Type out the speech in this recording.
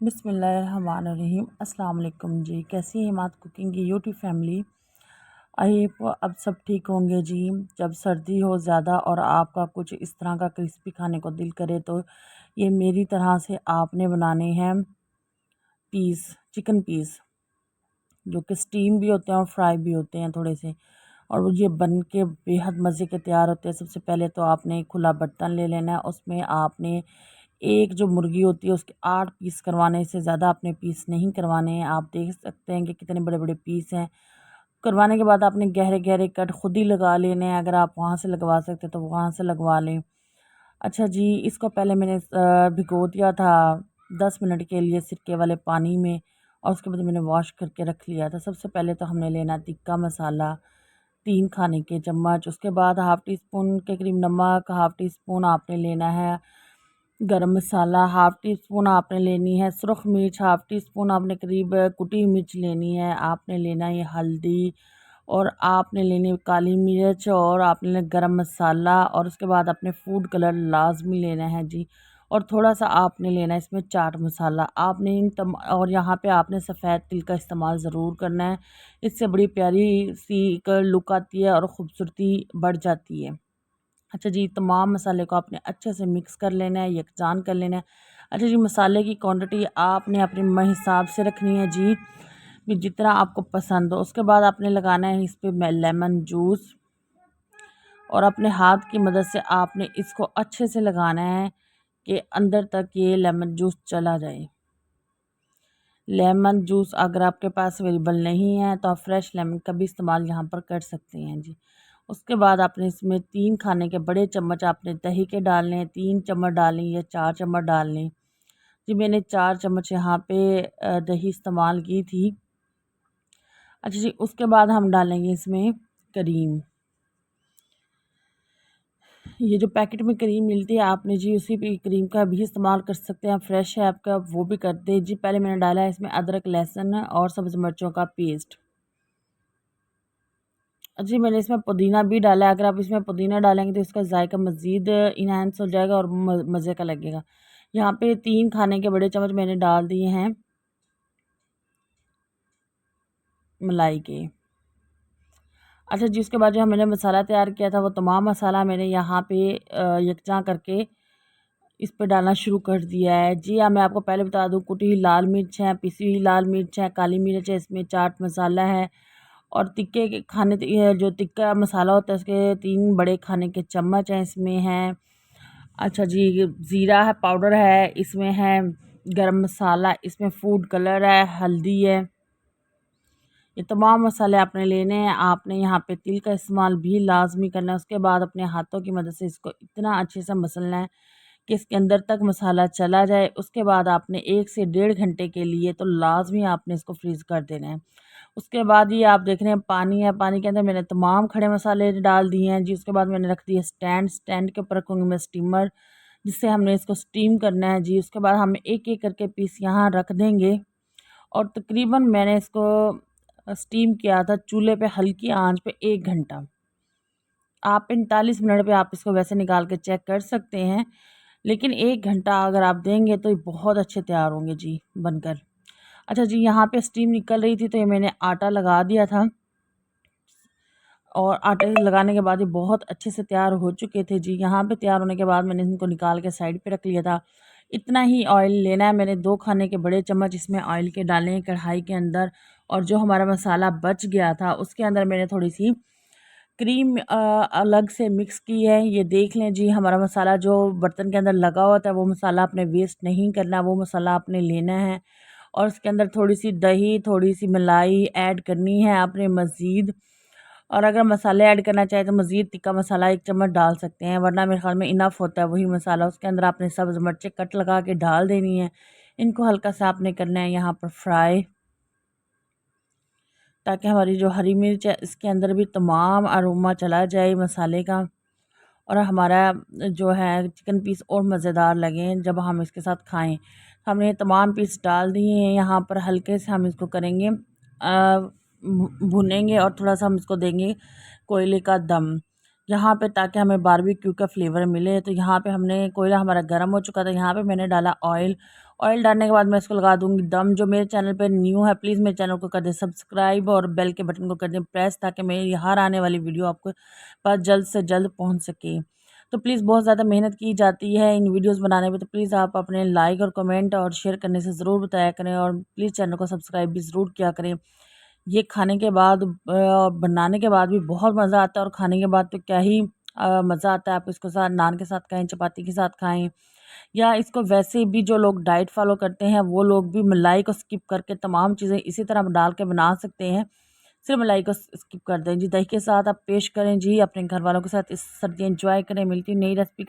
बिस्मिल्लाहिर्रहमानिर्रहीम। अस्सलाम वालेकुम जी। कैसी है हिमात कुकिंग की यूट्यूब फैमिली। आई अब सब ठीक होंगे जी। जब सर्दी हो ज़्यादा और आपका कुछ इस तरह का क्रिस्पी खाने को दिल करे तो ये मेरी तरह से आपने बनाने हैं पीस, चिकन पीस, जो कि स्टीम भी होते हैं और फ्राई भी होते हैं थोड़े से, और वो ये बन के बेहद मज़े के तैयार होते हैं। सबसे पहले तो आपने खुला बर्तन ले लेना है, उसमें आपने एक जो मुर्गी होती है उसके 8 पीस करवाने, से ज़्यादा आपने पीस नहीं करवाने हैं। आप देख सकते हैं कि कितने बड़े बड़े पीस हैं। करवाने के बाद आपने गहरे गहरे कट खुद ही लगा लेने हैं। अगर आप वहाँ से लगवा सकते तो वहाँ से लगवा लें। अच्छा जी, इसको पहले मैंने भिगो दिया था 10 मिनट के लिए सिरके वाले पानी में, और उसके बाद मैंने वॉश करके रख लिया था। सबसे पहले तो हमने लेना तिक्का मसाला 3 खाने के चम्मच, उसके बाद हाफ़ टी स्पून के करीब नमक, हाफ़ टी स्पून आपने लेना है गरम मसाला, हाफ़ टी स्पून आपने लेनी है सुरख मिर्च, हाफ़ टी स्पून आपने करीब कुटी मिर्च लेनी है, आपने लेना है हल्दी, और आपने लेनी है काली मिर्च, और आपने लेना गरम मसाला, और उसके बाद आपने फूड कलर लाजमी लेना है जी। और थोड़ा सा आपने लेना है इसमें चाट मसाला। आपने और यहाँ पे आपने सफ़ेद तिल का इस्तेमाल ज़रूर करना है। इससे बड़ी प्यारी सी एक लुक आती है और ख़ूबसूरती बढ़ जाती है। अच्छा जी, तमाम मसाले को आपने अच्छे से मिक्स कर लेना है, यकजान कर लेना है। अच्छा जी, मसाले की क्वांटिटी आपने अपने हिसाब से रखनी है जी, कि जितना आपको पसंद हो। उसके बाद आपने लगाना है इस पे लेमन जूस, और अपने हाथ की मदद से आपने इसको अच्छे से लगाना है कि अंदर तक ये लेमन जूस चला जाए। लेमन जूस अगर आपके पास अवेलेबल नहीं है तो आप फ्रेश लेमन का भी इस्तेमाल यहाँ पर कर सकते हैं जी। उसके बाद आपने इसमें 3 खाने के बड़े चम्मच आपने दही के डालने हैं। 3 चम्मच डालें या 4 चम्मच डाल लें जी। मैंने 4 चम्मच यहाँ पे दही इस्तेमाल की थी। अच्छा जी, उसके बाद हम डालेंगे इसमें क्रीम। ये जो पैकेट में क्रीम मिलती है आपने जी उसी भी क्रीम का भी इस्तेमाल कर सकते हैं। फ्रेश है आपका वो भी कर दें जी। पहले मैंने डाला है इसमें अदरक, लहसुन और सब्ज़ मिर्चों का पेस्ट। जी, मैंने इसमें पुदीना भी डाला है। अगर आप इसमें पुदीना डालेंगे तो इसका जायका मज़ीद इन्हांस हो जाएगा और मज़े का लगेगा। यहाँ पे 3 खाने के बड़े चम्मच मैंने डाल दिए हैं मलाई के। अच्छा जी, उसके बाद जो मैंने मसाला तैयार किया था वो तमाम मसाला मैंने यहाँ पे यकजां करके इस पे डालना शुरू कर दिया है। जी हाँ, मैं आपको पहले बता दूँ, कुटी हुई लाल मिर्च है, पिसी हुई लाल मिर्च है, काली मिर्च है, इसमें चाट मसाला है, और तिक्के के खाने ये जो तिक्का मसाला होता है उसके 3 बड़े खाने के चम्मच हैं इसमें हैं। अच्छा जी, ज़ीरा है पाउडर है, इसमें है गरम मसाला, इसमें फूड कलर है, हल्दी है। ये तमाम मसाले आपने लेने हैं। आपने यहाँ पे तिल का इस्तेमाल भी लाजमी करना है। उसके बाद अपने हाथों की मदद से इसको इतना अच्छे से मसलना है कि इसके अंदर तक मसाला चला जाए। उसके बाद आपने 1 से 1.5 घंटे के लिए तो लाजमी आपने इसको फ्रीज़ कर देना है। उसके बाद ये आप देख रहे हैं पानी है, पानी के अंदर मैंने तमाम खड़े मसाले डाल दिए हैं जी। उसके बाद मैंने रख दिया स्टैंड के ऊपर रखूँगी मैं स्टीमर, जिससे हमने इसको स्टीम करना है जी। उसके बाद हम एक-एक करके पीस यहाँ रख देंगे, और तकरीबन मैंने इसको स्टीम किया था चूल्हे पे हल्की आंच पे 1 घंटा। आप 45 मिनट पे आप इसको वैसे निकाल के चेक कर सकते हैं, लेकिन 1 घंटा अगर आप देंगे तो ये बहुत अच्छे तैयार होंगे जी बनकर। अच्छा जी, यहाँ पे स्टीम निकल रही थी तो ये मैंने आटा लगा दिया था, और आटे लगाने के बाद ये बहुत अच्छे से तैयार हो चुके थे जी। यहाँ पे तैयार होने के बाद मैंने इनको निकाल के साइड पे रख लिया था। इतना ही ऑयल लेना है। मैंने 2 खाने के बड़े चम्मच इसमें ऑयल के डाले हैं कढ़ाई के अंदर, और जो हमारा मसाला बच गया था उसके अंदर मैंने थोड़ी सी क्रीम अलग से मिक्स की है। ये देख लें जी, हमारा मसाला जो बर्तन के अंदर लगा हुआ था वो मसाला आपने वेस्ट नहीं करना, वो मसाला आपने लेना है, और उसके अंदर थोड़ी सी दही, थोड़ी सी मलाई ऐड करनी है आपने मज़ीद। और अगर मसाले ऐड करना चाहें तो मज़ीद तिक्का मसाला 1 चम्मच डाल सकते हैं, वरना मेरे ख़्याल में इनफ होता है वही मसाला। उसके अंदर आपने सब्ज़ मिर्चें कट लगा के डाल देनी है। इनको हल्का सा आपने करना है यहाँ पर फ्राई, ताकि हमारी जो हरी मिर्च है इसके अंदर भी तमाम अरोमा चला जाए मसाले का, और हमारा जो है चिकन पीस और मज़ेदार लगें जब हम इसके साथ खाएं। हमने तमाम पीस डाल दिए हैं यहाँ पर। हल्के से हम इसको करेंगे भुनेंगे, और थोड़ा सा हम इसको देंगे कोयले का दम यहाँ पे, ताकि हमें बारबेक्यू का फ्लेवर मिले। तो यहाँ पे हमने कोयला हमारा गर्म हो चुका था, यहाँ पे मैंने डाला ऑयल, ऑयल डालने के बाद मैं इसको लगा दूंगी दम। जो मेरे चैनल पर न्यू है प्लीज़ मेरे चैनल को कर दें सब्सक्राइब और बेल के बटन को कर दें प्रेस, ताकि मेरी हर आने वाली वीडियो आपको पास जल्द से जल्द पहुंच सके। तो प्लीज़ बहुत ज़्यादा मेहनत की जाती है इन वीडियोस बनाने में, तो प्लीज़ आप अपने लाइक और कमेंट और शेयर करने से ज़रूर बताया करें और प्लीज़ चैनल को सब्सक्राइब भी ज़रूर किया करें। ये खाने के बाद बनाने के बाद भी बहुत मज़ा आता है और खाने के बाद तो क्या ही मज़ा आता है। आप इसको साथ नान के साथ खाएं, चपाती के साथ खाएं, या इसको वैसे भी जो लोग डाइट फॉलो करते हैं वो लोग भी मलाई को स्किप करके तमाम चीज़ें इसी तरह डाल के बना सकते हैं। सिर्फ मलाई को स्किप कर दें जी, दही के साथ आप पेश करें जी अपने घर वालों के साथ। इस सर्दी एंजॉय करें। मिलती नई रेसिपी।